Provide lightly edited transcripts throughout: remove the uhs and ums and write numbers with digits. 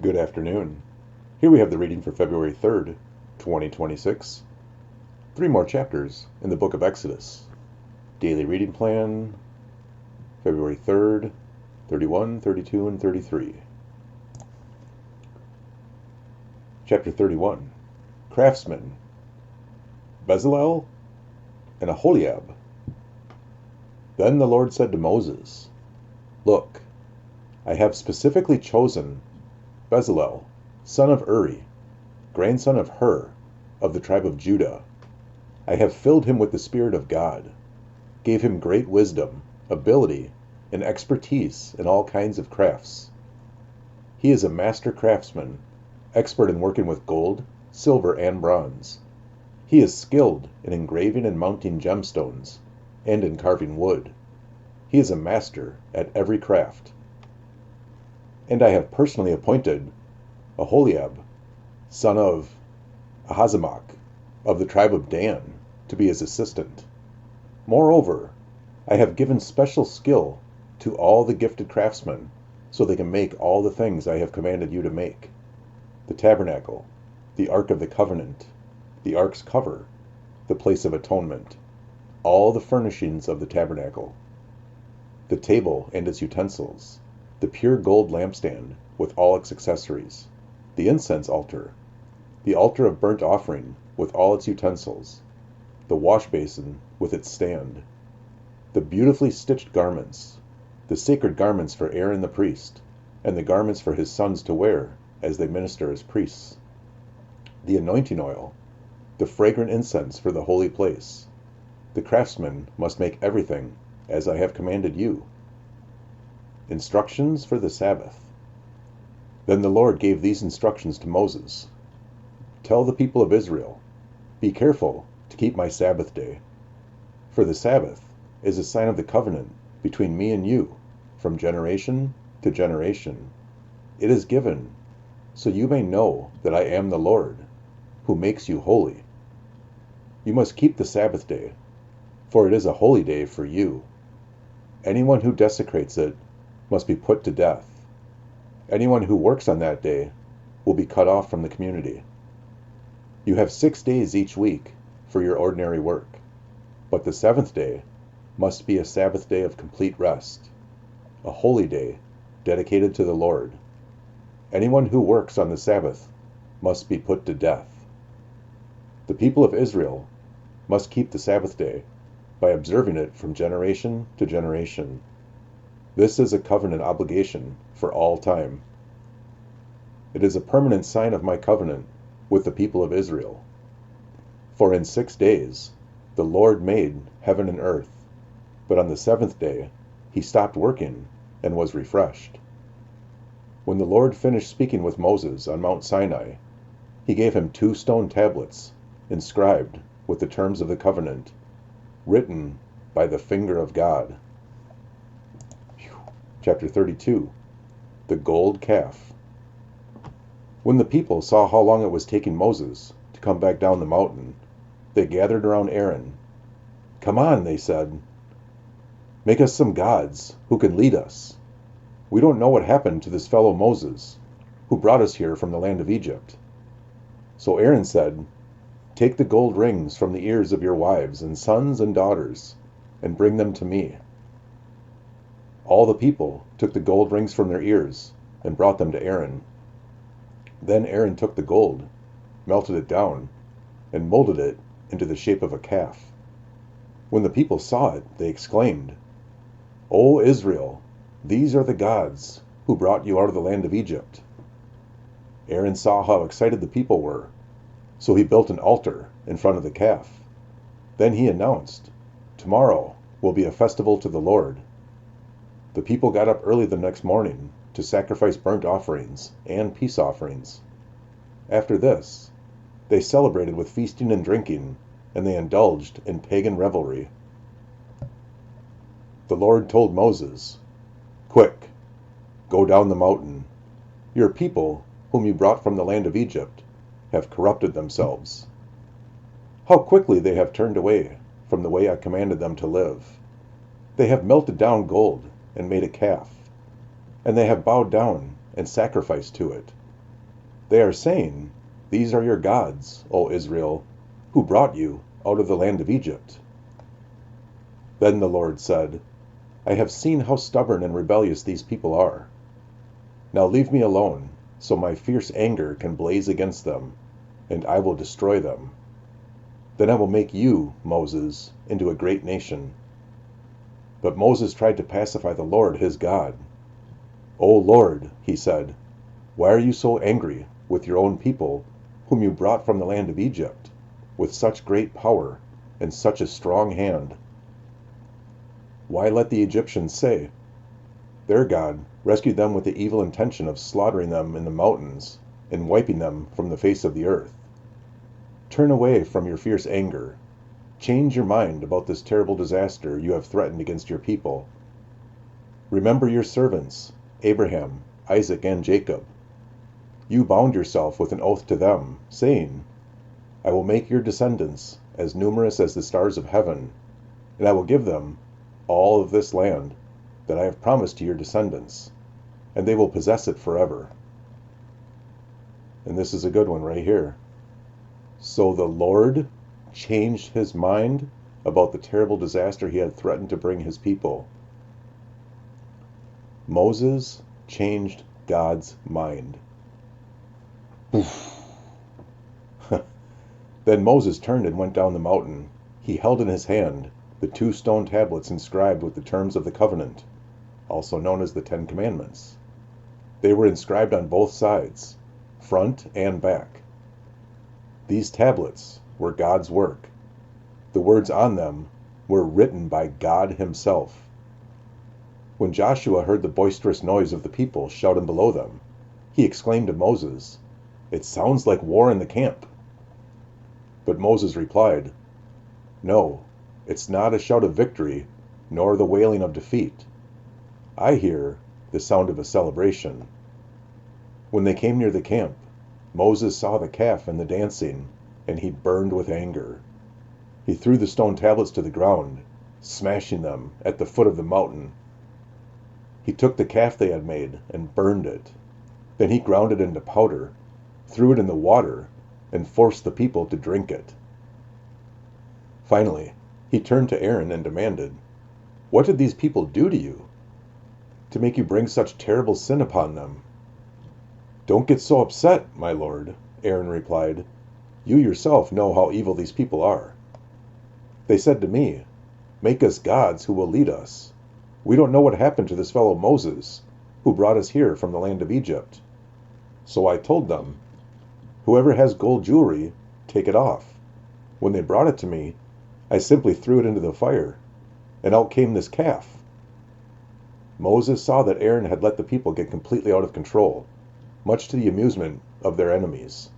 Good afternoon. Here we have the reading for February 3rd, 2026. 3 more chapters in the book of Exodus. Daily reading plan, February 3rd, 31, 32, and 33. Chapter 31. Craftsmen. Bezalel and Oholiab. Then the Lord said to Moses, "Look, I have specifically chosen Bezalel, son of Uri, grandson of Hur, of the tribe of Judah. I have filled him with the Spirit of God, gave him great wisdom, ability, and expertise in all kinds of crafts. He is a master craftsman, expert in working with gold, silver, and bronze. He is skilled in engraving and mounting gemstones, and in carving wood. He is a master at every craft. And I have personally appointed Oholiab, son of Ahisamach, of the tribe of Dan, to be his assistant. Moreover, I have given special skill to all the gifted craftsmen, so they can make all the things I have commanded you to make: the tabernacle, the ark of the covenant, the ark's cover, the place of atonement, all the furnishings of the tabernacle, the table and its utensils, the pure gold lampstand with all its accessories, the incense altar, the altar of burnt offering with all its utensils, the wash basin with its stand, the beautifully stitched garments, the sacred garments for Aaron the priest, and the garments for his sons to wear as they minister as priests, the anointing oil, the fragrant incense for the holy place. The craftsmen must make everything as I have commanded you." Instructions for the Sabbath. Then the Lord gave these instructions to Moses. "Tell the people of Israel, be careful to keep my Sabbath day. For the Sabbath is a sign of the covenant between me and you from generation to generation. It is given so you may know that I am the Lord, who makes you holy. You must keep the Sabbath day, for it is a holy day for you. Anyone who desecrates it must be put to death. Anyone who works on that day will be cut off from the community. You have 6 days each week for your ordinary work, but the seventh day must be a Sabbath day of complete rest, a holy day dedicated to the Lord. Anyone who works on the Sabbath must be put to death. The people of Israel must keep the Sabbath day by observing it from generation to generation. This is a covenant obligation for all time. It is a permanent sign of my covenant with the people of Israel. For in 6 days the Lord made heaven and earth, but on the seventh day he stopped working and was refreshed." When the Lord finished speaking with Moses on Mount Sinai, he gave him 2 stone tablets inscribed with the terms of the covenant, written by the finger of God. Chapter 32. The Gold Calf. When the people saw how long it was taking Moses to come back down the mountain, they gathered around Aaron. "Come on," they said. "Make us some gods who can lead us. We don't know what happened to this fellow Moses, who brought us here from the land of Egypt." So Aaron said, "Take the gold rings from the ears of your wives and sons and daughters, and bring them to me." All the people took the gold rings from their ears and brought them to Aaron. Then Aaron took the gold, melted it down, and molded it into the shape of a calf. When the people saw it, they exclaimed, "O Israel, these are the gods who brought you out of the land of Egypt." Aaron saw how excited the people were, so he built an altar in front of the calf. Then he announced, "Tomorrow will be a festival to the Lord." The people got up early the next morning to sacrifice burnt offerings and peace offerings. After this, they celebrated with feasting and drinking, and they indulged in pagan revelry. The Lord told Moses, "Quick, go down the mountain. Your people, whom you brought from the land of Egypt, have corrupted themselves. How quickly they have turned away from the way I commanded them to live. They have melted down gold and made a calf, and they have bowed down and sacrificed to it, They are saying, 'These are your gods, O Israel, who brought you out of the land of Egypt.'" Then the Lord said, "I have seen how stubborn and rebellious these people are. Now leave me alone, so my fierce anger can blaze against them, and I will destroy them. Then I will make you, Moses, into a great nation." But Moses tried to pacify the Lord his God. "O Lord," he said, "why are you so angry with your own people, whom you brought from the land of Egypt, with such great power and such a strong hand? Why let the Egyptians say, 'Their God rescued them with the evil intention of slaughtering them in the mountains and wiping them from the face of the earth'? Turn away from your fierce anger. Change your mind about this terrible disaster you have threatened against your people. Remember your servants, Abraham, Isaac, and Jacob. You bound yourself with an oath to them, saying, 'I will make your descendants as numerous as the stars of heaven, and I will give them all of this land that I have promised to your descendants, and they will possess it forever.'" And this is a good one right here. So the Lord changed his mind about the terrible disaster he had threatened to bring his people. Moses changed God's mind. Then Moses turned and went down the mountain. He held in his hand the 2 stone tablets inscribed with the terms of the covenant, also known as the 10 Commandments. They were inscribed on both sides, front and back. These tablets were God's work. The words on them were written by God himself. When Joshua heard the boisterous noise of the people shouting below them, he exclaimed to Moses, "It sounds like war in the camp." But Moses replied, "No, it's not a shout of victory, nor the wailing of defeat. I hear the sound of a celebration." When they came near the camp, Moses saw the calf and the dancing, and he burned with anger. He threw the stone tablets to the ground, smashing them at the foot of the mountain. He took the calf they had made and burned it. Then he ground it into powder, threw it in the water, and forced the people to drink it. Finally, he turned to Aaron and demanded, "What did these people do to you, to make you bring such terrible sin upon them?" "Don't get so upset, my lord," Aaron replied. "You yourself know how evil these people are. They said to me, 'Make us gods who will lead us.' We don't know what happened to this fellow Moses, who brought us here from the land of Egypt. So I told them, 'Whoever has gold jewelry, take it off.' When they brought it to me, I simply threw it into the fire, and out came this calf." Moses saw that Aaron had let the people get completely out of control, much to the amusement of their enemies.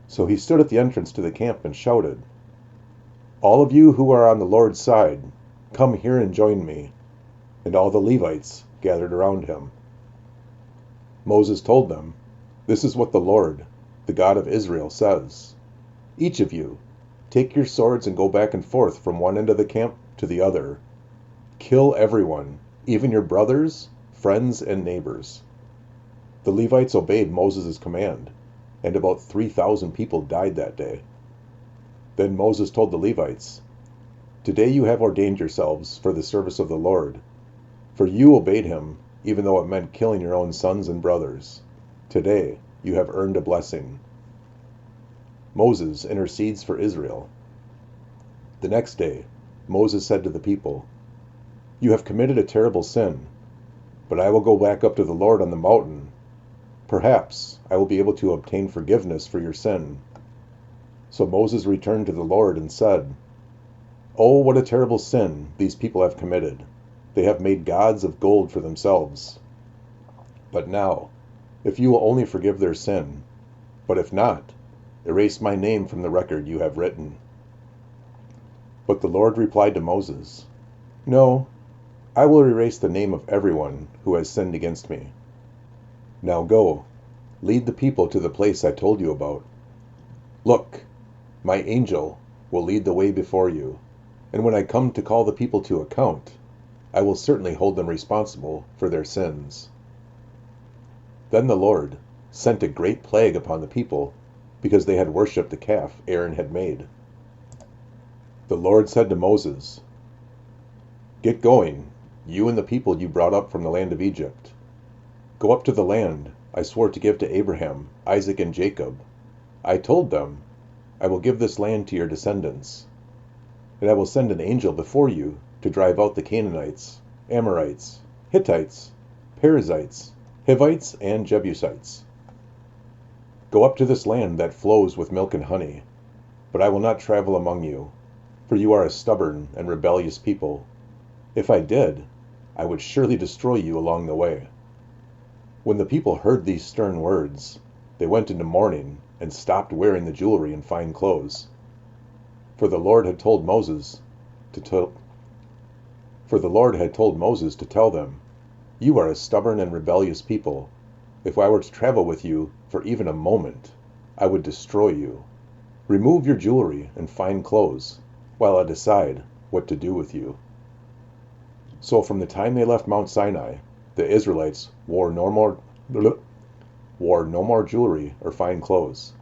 So he stood at the entrance to the camp and shouted, "All of you who are on the Lord's side, come here and join me." And all the Levites gathered around him. Moses told them, "This is what the Lord, the God of Israel, says. Each of you, take your swords and go back and forth from one end of the camp to the other. Kill everyone, even your brothers, friends, and neighbors." The Levites obeyed Moses' command, and about 3,000 people died that day. Then Moses told the Levites, "Today you have ordained yourselves for the service of the Lord, for you obeyed him, even though it meant killing your own sons and brothers. Today you have earned a blessing." Moses intercedes for Israel. The next day, Moses said to the people, "You have committed a terrible sin, but I will go back up to the Lord on the mountain. Perhaps I will be able to obtain forgiveness for your sin." So Moses returned to the Lord and said, "Oh, what a terrible sin these people have committed. They have made gods of gold for themselves. But now, if you will only forgive their sin, but if not, erase my name from the record you have written." But the Lord replied to Moses, "No, I will erase the name of everyone who has sinned against me. Now go, lead the people to the place I told you about. Look, my angel will lead the way before you, and when I come to call the people to account, I will certainly hold them responsible for their sins." Then the Lord, sent a great plague upon the people because they had worshipped the calf Aaron had made. The Lord said to Moses, "Get going, you and the people you brought up from the land of Egypt. Go up to the land I swore to give to Abraham, Isaac, and Jacob. I told them, I will give this land to your descendants, and I will send an angel before you to drive out the Canaanites, Amorites, Hittites, Perizzites, Hivites, and Jebusites. Go up to this land that flows with milk and honey, but I will not travel among you, for you are a stubborn and rebellious people. If I did, I would surely destroy you along the way." When the people heard these stern words, they went into mourning and stopped wearing the jewelry and fine clothes. For the Lord had told Moses to tell them, "You are a stubborn and rebellious people. If I were to travel with you for even a moment, I would destroy you. Remove your jewelry and fine clothes, while I decide what to do with you." So from the time they left Mount Sinai, the Israelites wore no more jewelry or fine clothes.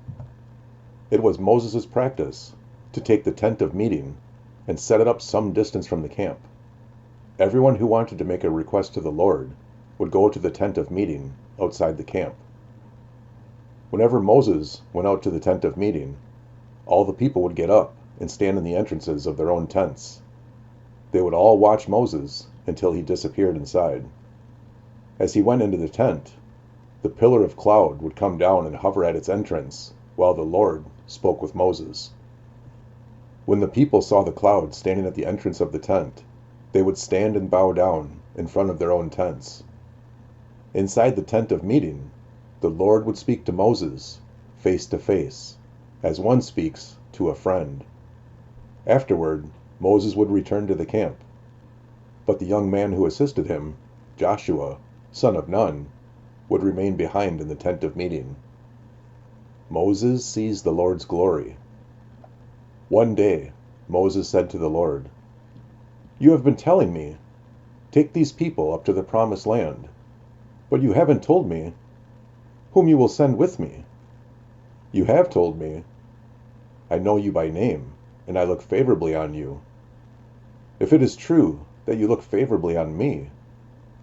It was Moses' practice to take the tent of meeting and set it up some distance from the camp. Everyone who wanted to make a request to the Lord would go to the tent of meeting outside the camp. Whenever Moses went out to the tent of meeting, all the people would get up and stand in the entrances of their own tents. They would all watch Moses until he disappeared inside. As he went into the tent, the pillar of cloud would come down and hover at its entrance while the Lord spoke with Moses. When the people saw the cloud standing at the entrance of the tent, they would stand and bow down in front of their own tents. Inside the tent of meeting, the Lord would speak to Moses face to face, as one speaks to a friend. Afterward, Moses would return to the camp. But the young man who assisted him, Joshua, son of Nun, would remain behind in the tent of meeting. Moses sees the Lord's glory. One day, Moses said to the Lord, "You have been telling me, 'Take these people up to the promised land,' but you haven't told me whom you will send with me. You have told me, 'I know you by name, and I look favorably on you.' If it is true that you look favorably on me,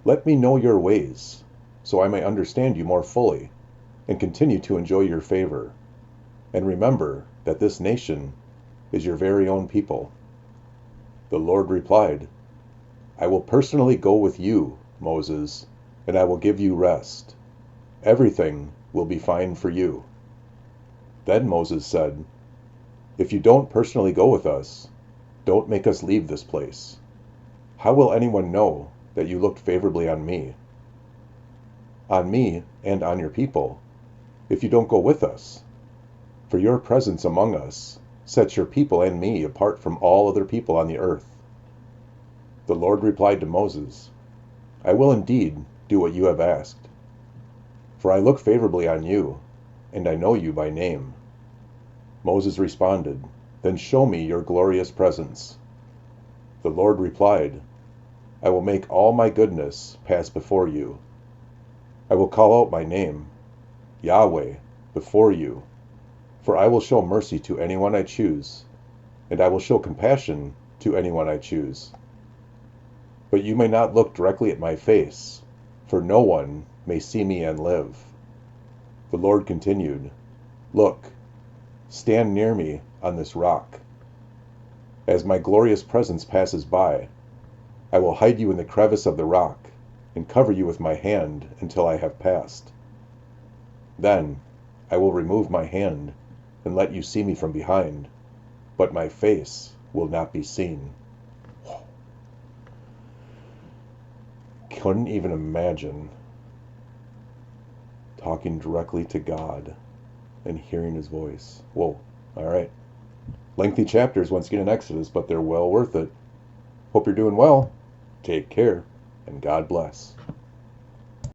let me know your ways, so I may understand you more fully and continue to enjoy your favor. And remember that this nation is your very own people." The Lord replied, "I will personally go with you, Moses, and I will give you rest. Everything will be fine for you." Then Moses said, "If you don't personally go with us, don't make us leave this place. How will anyone know that you looked favorably on me and on your people, if you don't go with us? For your presence among us sets your people and me apart from all other people on the earth." The Lord replied to Moses, "I will indeed do what you have asked. For I look favorably on you, and I know you by name." Moses responded, "Then show me your glorious presence." The Lord replied, "I will make all my goodness pass before you. I will call out my name, Yahweh, before you, for I will show mercy to anyone I choose, and I will show compassion to anyone I choose. But you may not look directly at my face, for no one may see me and live." The Lord continued, "Look, stand near me on this rock. As my glorious presence passes by, I will hide you in the crevice of the rock and cover you with my hand until I have passed. Then I will remove my hand and let you see me from behind, but my face will not be seen." Couldn't even imagine talking directly to God and hearing his voice. Whoa, all right. Lengthy chapters once again in Exodus, but they're well worth it. Hope you're doing well. Take care, and God bless.